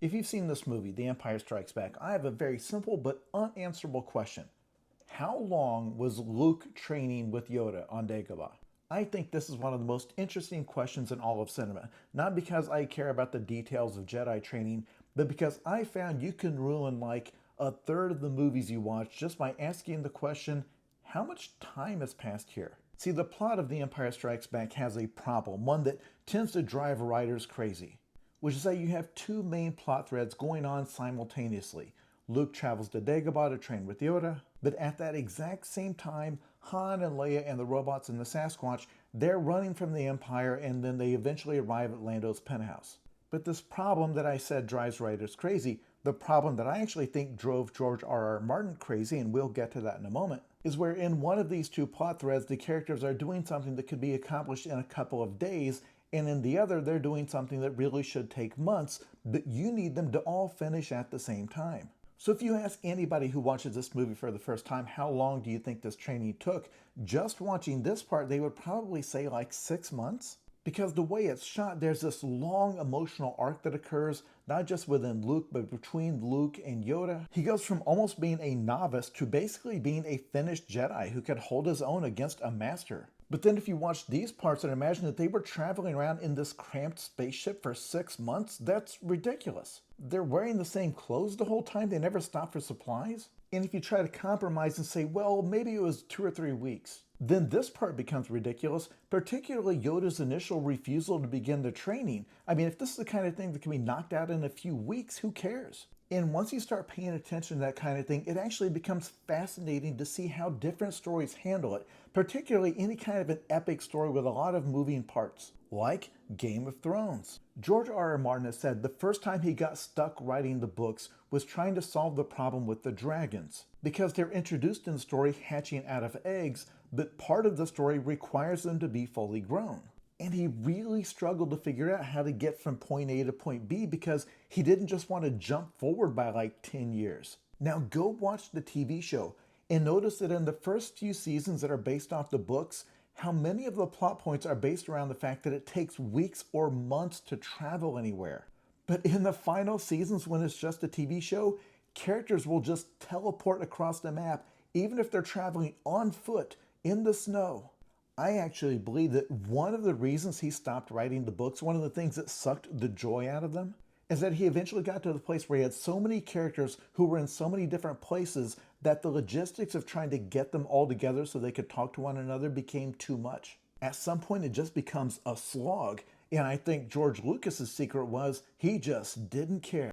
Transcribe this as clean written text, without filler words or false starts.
If you've seen this movie, The Empire Strikes Back, I have a very simple but unanswerable question. How long was Luke training with Yoda on Dagobah? I think this is one of the most interesting questions in all of cinema, not because I care about the details of Jedi training, but because I found you can ruin like a third of the movies you watch just by asking the question, how much time has passed here? See, the plot of The Empire Strikes Back has a problem, one that tends to drive writers crazy, which is that you have two main plot threads going on simultaneously. Luke travels to Dagobah to train with Yoda, but at that exact same time, Han and Leia and the robots and the Sasquatch, they're running from the Empire and then they eventually arrive at Lando's penthouse. But this problem that I said drives writers crazy, the problem that I actually think drove George R. R. Martin crazy, and we'll get to that in a moment, is where in one of these two plot threads, the characters are doing something that could be accomplished in a couple of days, and in the other, they're doing something that really should take months, but you need them to all finish at the same time. So if you ask anybody who watches this movie for the first time, how long do you think this training took? Just watching this part, they would probably say like 6 months. Because the way it's shot, there's this long emotional arc that occurs, not just within Luke, but between Luke and Yoda. He goes from almost being a novice to basically being a finished Jedi who could hold his own against a master. But then if you watch these parts and imagine that they were traveling around in this cramped spaceship for 6 months, that's ridiculous. They're wearing the same clothes the whole time, they never stop for supplies. And if you try to compromise and say, well, maybe it was 2 or 3 weeks, then this part becomes ridiculous, particularly Yoda's initial refusal to begin the training. I mean, if this is the kind of thing that can be knocked out in a few weeks, who cares? And once you start paying attention to that kind of thing, it actually becomes fascinating to see how different stories handle it, particularly any kind of an epic story with a lot of moving parts, like Game of Thrones. George R. R. Martin has said the first time he got stuck writing the books was trying to solve the problem with the dragons, because they're introduced in the story hatching out of eggs, but part of the story requires them to be fully grown. And he really struggled to figure out how to get from point A to point B because he didn't just want to jump forward by like 10 years. Now go watch the TV show and notice that in the first few seasons that are based off the books, how many of the plot points are based around the fact that it takes weeks or months to travel anywhere. But in the final seasons, when it's just a TV show, characters will just teleport across the map, even if they're traveling on foot in the snow. I actually believe that one of the reasons he stopped writing the books, one of the things that sucked the joy out of them, is that he eventually got to the place where he had so many characters who were in so many different places that the logistics of trying to get them all together so they could talk to one another became too much. At some point, it just becomes a slog, and I think George Lucas's secret was he just didn't care.